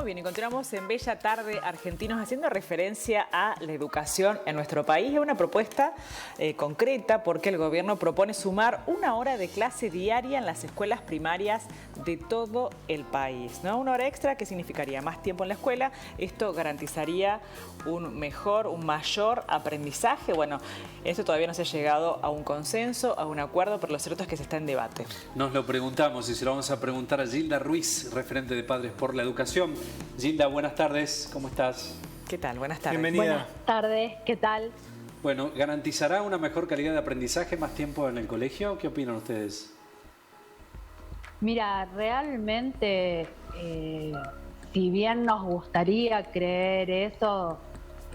Muy bien, y continuamos en Bella Tarde Argentinos haciendo referencia a la educación en nuestro país. Es una propuesta concreta porque el gobierno propone sumar 1 hora de clase diaria en las escuelas primarias de todo el país, ¿no? 1 hora extra que significaría más tiempo en la escuela. Esto garantizaría un mayor aprendizaje. Bueno, esto todavía no se ha llegado a un consenso, a un acuerdo, pero lo cierto es que se está en debate. Nos lo preguntamos y se lo vamos a preguntar a Gilda Ruiz, referente de Padres por la Educación. Gilda, buenas tardes, ¿cómo estás? ¿Qué tal? Buenas tardes. Bienvenida. Buenas tardes, ¿qué tal? Bueno, ¿garantizará una mejor calidad de aprendizaje, más tiempo en el colegio? ¿Qué opinan ustedes? Mira, realmente, si bien nos gustaría creer eso,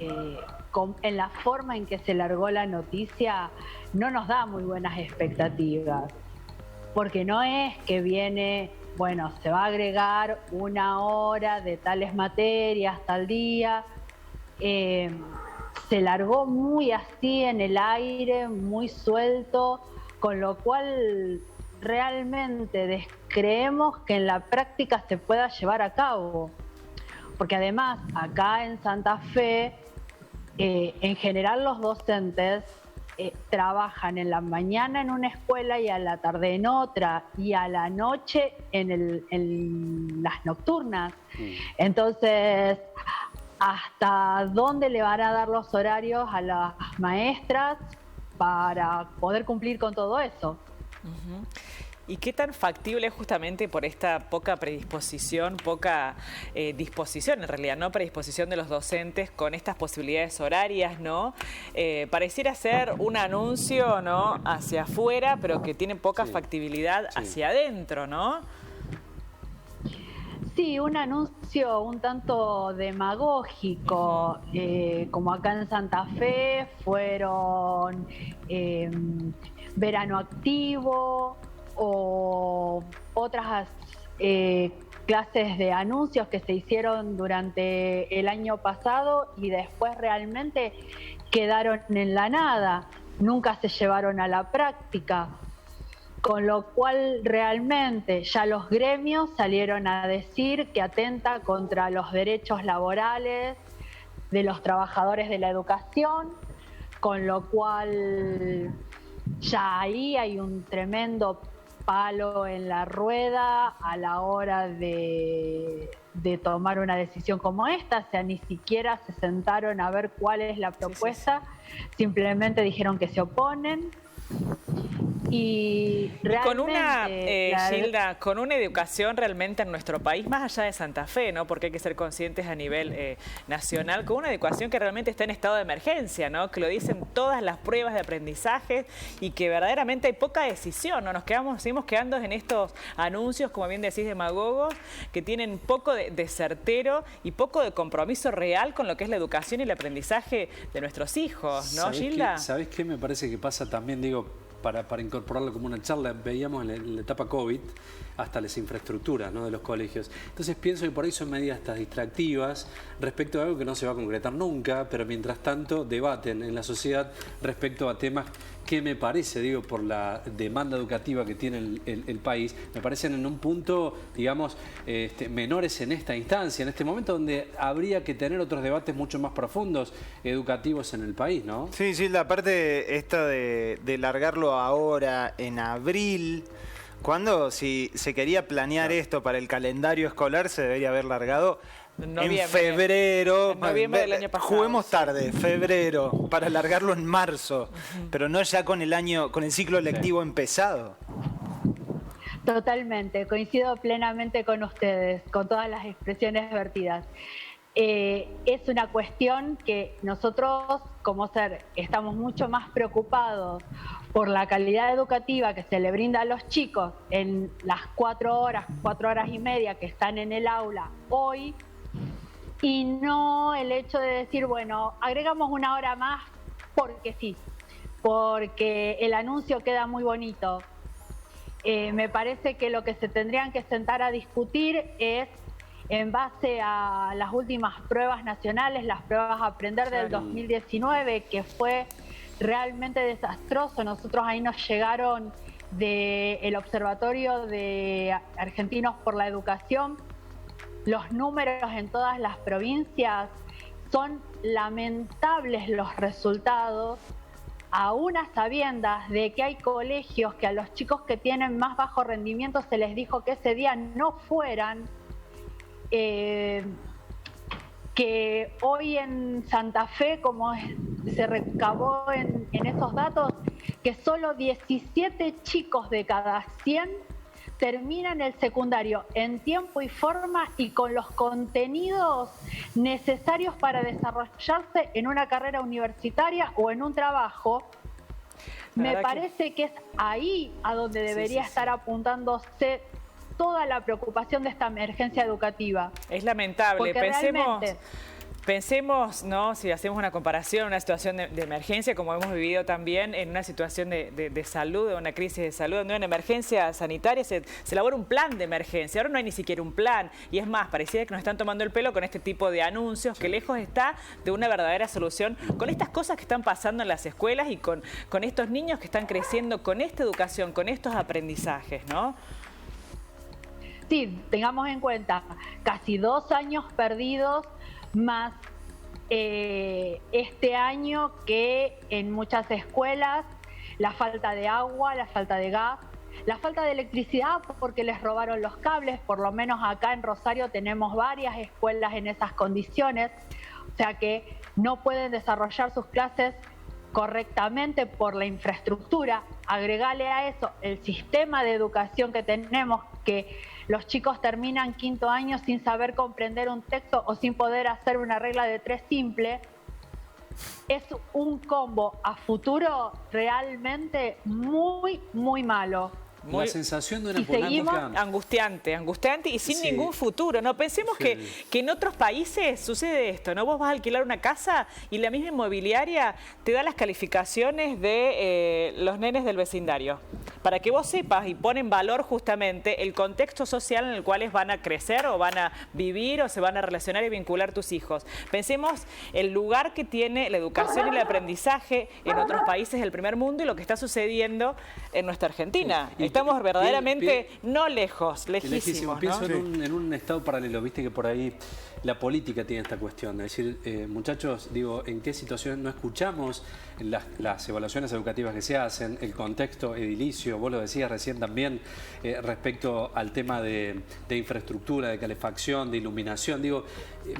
en la forma en que se largó la noticia, no nos da muy buenas expectativas. Porque no es que viene, bueno, se va a agregar 1 hora de tales materias tal día. Se largó muy así en el aire, muy suelto, con lo cual realmente descreemos que en la práctica se pueda llevar a cabo. Porque además, acá en Santa Fe, en general los docentes trabajan en la mañana en una escuela y a la tarde en otra, y a la noche en las nocturnas. Entonces, ¿hasta dónde le van a dar los horarios a las maestras para poder cumplir con todo eso? ¿Y qué tan factible es justamente por esta poca predisposición, disposición en realidad, no predisposición de los docentes con estas posibilidades horarias, ¿no? Pareciera ser un anuncio, ¿no?, hacia afuera, pero que tiene poca factibilidad hacia adentro, ¿no? Sí, un anuncio un tanto demagógico, como acá en Santa Fe fueron verano activo, o otras clases de anuncios que se hicieron durante el año pasado y después realmente quedaron en la nada, nunca se llevaron a la práctica, con lo cual realmente ya los gremios salieron a decir que atenta contra los derechos laborales de los trabajadores de la educación, con lo cual ya ahí hay un tremendo palo en la rueda a la hora de tomar una decisión como esta. O sea, ni siquiera se sentaron a ver cuál es la propuesta, simplemente dijeron que se oponen. Y realmente, Gilda, con una educación realmente en nuestro país, más allá de Santa Fe, ¿no?, porque hay que ser conscientes a nivel nacional, con una educación que realmente está en estado de emergencia, ¿no?, que lo dicen todas las pruebas de aprendizaje y que verdaderamente hay poca decisión, ¿no? Seguimos quedando en estos anuncios, como bien decís, demagogos, que tienen poco de certero y poco de compromiso real con lo que es la educación y el aprendizaje de nuestros hijos, ¿no, Gilda? ¿Sabés qué me parece que pasa también, digo, para incorporarlo como una charla? Veíamos en la etapa COVID hasta las infraestructuras, ¿no?, de los colegios. Entonces pienso que por ahí son medidas estas distractivas respecto a algo que no se va a concretar nunca, pero mientras tanto debaten en la sociedad respecto a temas que me parece, digo, por la demanda educativa que tiene el país, me parecen en un punto, digamos, menores en esta instancia, en este momento donde habría que tener otros debates mucho más profundos, educativos en el país, ¿no? Sí, la parte esta de largarlo ahora, en abril, cuando si se quería planear esto para el calendario escolar, se debería haber largado en febrero. En noviembre del año pasado. Juguemos tarde, febrero, para largarlo en marzo, pero no ya con el ciclo lectivo empezado. Totalmente, coincido plenamente con ustedes, con todas las expresiones vertidas. Es una cuestión que nosotros, como SER, estamos mucho más preocupados por la calidad educativa que se le brinda a los chicos en las 4 horas y media que están en el aula hoy, y no el hecho de decir, bueno, agregamos 1 hora más porque sí, porque el anuncio queda muy bonito. Me parece que lo que se tendrían que sentar a discutir es, en base a las últimas pruebas nacionales, las pruebas Aprender del 2019, que fue realmente desastroso. Nosotros ahí nos llegaron del Observatorio de Argentinos por la Educación los números en todas las provincias, son lamentables los resultados, aún a sabiendas de que hay colegios que a los chicos que tienen más bajo rendimiento se les dijo que ese día no fueran, que hoy en Santa Fe, como se recabó en esos datos, que solo 17 chicos de cada 100 terminan el secundario en tiempo y forma y con los contenidos necesarios para desarrollarse en una carrera universitaria o en un trabajo. Me parece que es ahí a donde debería estar apuntándose toda la preocupación de esta emergencia educativa. Es lamentable. Pensemos, ¿no? Si hacemos una comparación, una situación de emergencia, como hemos vivido también en una situación de salud, de una crisis de salud, de una emergencia sanitaria, se elabora un plan de emergencia. Ahora no hay ni siquiera un plan. Y es más, parecía que nos están tomando el pelo con este tipo de anuncios, que lejos está de una verdadera solución, con estas cosas que están pasando en las escuelas y con estos niños que están creciendo con esta educación, con estos aprendizajes, ¿no? Sí, tengamos en cuenta, casi 2 años perdidos, más este año que en muchas escuelas la falta de agua, la falta de gas, la falta de electricidad porque les robaron los cables, por lo menos acá en Rosario tenemos varias escuelas en esas condiciones, o sea que no pueden desarrollar sus clases correctamente por la infraestructura. Agregale a eso el sistema de educación que tenemos, que los chicos terminan 5º año sin saber comprender un texto o sin poder hacer una regla de 3 simple. Es un combo a futuro realmente muy, muy malo. La sensación de una polémica angustiante y sin ningún futuro, ¿no? Pensemos que en otros países sucede esto, ¿no? Vos vas a alquilar una casa y la misma inmobiliaria te da las calificaciones de los nenes del vecindario, para que vos sepas y pone en valor justamente el contexto social en el cual van a crecer o van a vivir o se van a relacionar y vincular tus hijos. Pensemos el lugar que tiene la educación y el aprendizaje en otros países del primer mundo y lo que está sucediendo en nuestra Argentina. Estamos verdaderamente no lejos, lejísimos, ¿no? Pienso en un estado paralelo, viste que por ahí la política tiene esta cuestión, es decir, muchachos, digo, ¿en qué situación no escuchamos las evaluaciones educativas que se hacen, el contexto edilicio? Vos lo decías recién también respecto al tema de infraestructura, de calefacción, de iluminación. Digo,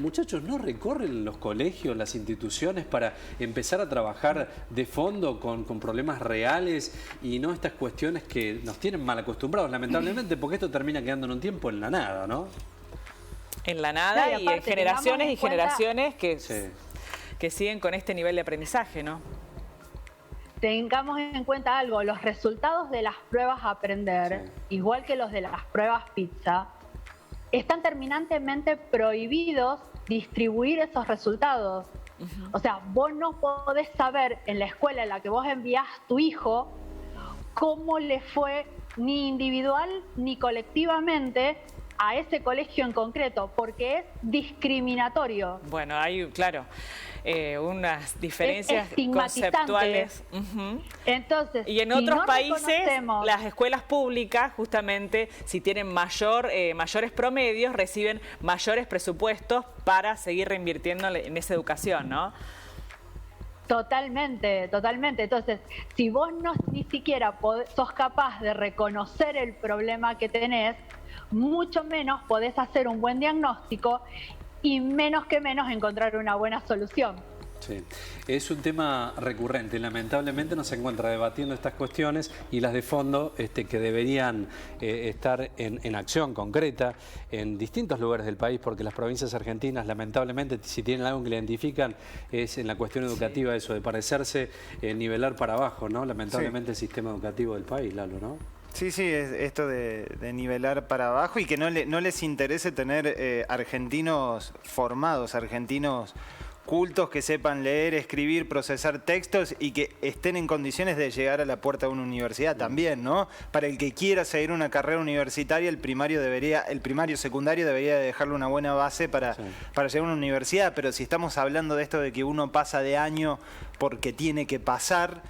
muchachos, ¿no recorren los colegios, las instituciones para empezar a trabajar de fondo con problemas reales y no estas cuestiones que nos tienen mal acostumbrados, lamentablemente, porque esto termina quedando en un tiempo en la nada, ¿no? En la nada, y en generaciones y generaciones que siguen con este nivel de aprendizaje, ¿no? Tengamos en cuenta algo, los resultados de las pruebas a aprender, igual que los de las pruebas PISA, están terminantemente prohibidos distribuir esos resultados. O sea, vos no podés saber en la escuela en la que vos enviás tu hijo cómo le fue ni individual ni colectivamente a ese colegio en concreto, porque es discriminatorio. Bueno, hay, claro, unas diferencias conceptuales. Entonces, y en otros países, las escuelas públicas, justamente, si tienen mayores promedios, reciben mayores presupuestos para seguir reinvirtiendo en esa educación, ¿no? Totalmente, totalmente. Entonces, si vos ni siquiera sos capaz de reconocer el problema que tenés, mucho menos podés hacer un buen diagnóstico y menos encontrar una buena solución. Sí, es un tema recurrente. Lamentablemente no se encuentra debatiendo estas cuestiones y las de fondo que deberían estar en acción concreta en distintos lugares del país, porque las provincias argentinas, lamentablemente, si tienen algo que le identifican, es en la cuestión educativa eso de parecerse, nivelar para abajo, ¿no? Lamentablemente el sistema educativo del país, Lalo, ¿no? Sí, es esto de nivelar para abajo y que no les interese tener argentinos formados, argentinos cultos que sepan leer, escribir, procesar textos y que estén en condiciones de llegar a la puerta de una universidad también, ¿no? Para el que quiera seguir una carrera universitaria, el primario secundario debería dejarle una buena base para llegar a una universidad, pero si estamos hablando de esto de que uno pasa de año porque tiene que pasar,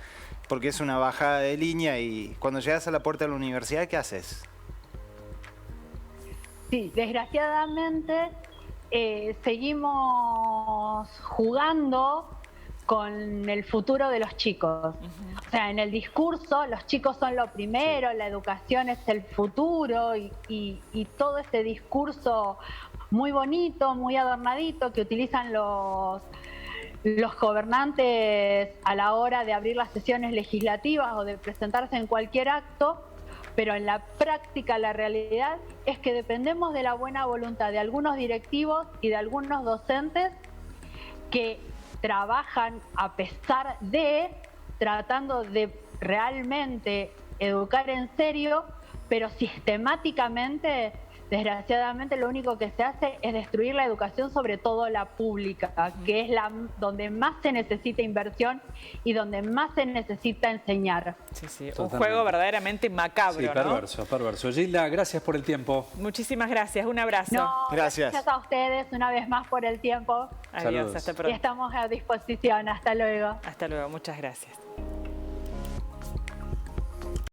porque es una bajada de línea y cuando llegas a la puerta de la universidad, ¿qué haces? Sí, desgraciadamente seguimos jugando con el futuro de los chicos. O sea, en el discurso los chicos son lo primero, la educación es el futuro y todo este discurso muy bonito, muy adornadito que utilizan los gobernantes a la hora de abrir las sesiones legislativas o de presentarse en cualquier acto, pero en la práctica la realidad es que dependemos de la buena voluntad de algunos directivos y de algunos docentes que trabajan a pesar de, tratando de realmente educar en serio, pero sistemáticamente, desgraciadamente, lo único que se hace es destruir la educación, sobre todo la pública, que es donde más se necesita inversión y donde más se necesita enseñar. Sí, un juego verdaderamente macabro, sí, perverso, ¿no? Perverso. Gilda, gracias por el tiempo. Muchísimas gracias, un abrazo. No, gracias a ustedes una vez más por el tiempo. Adiós, saludos. hasta pronto. Y estamos a disposición, hasta luego. Hasta luego, muchas gracias.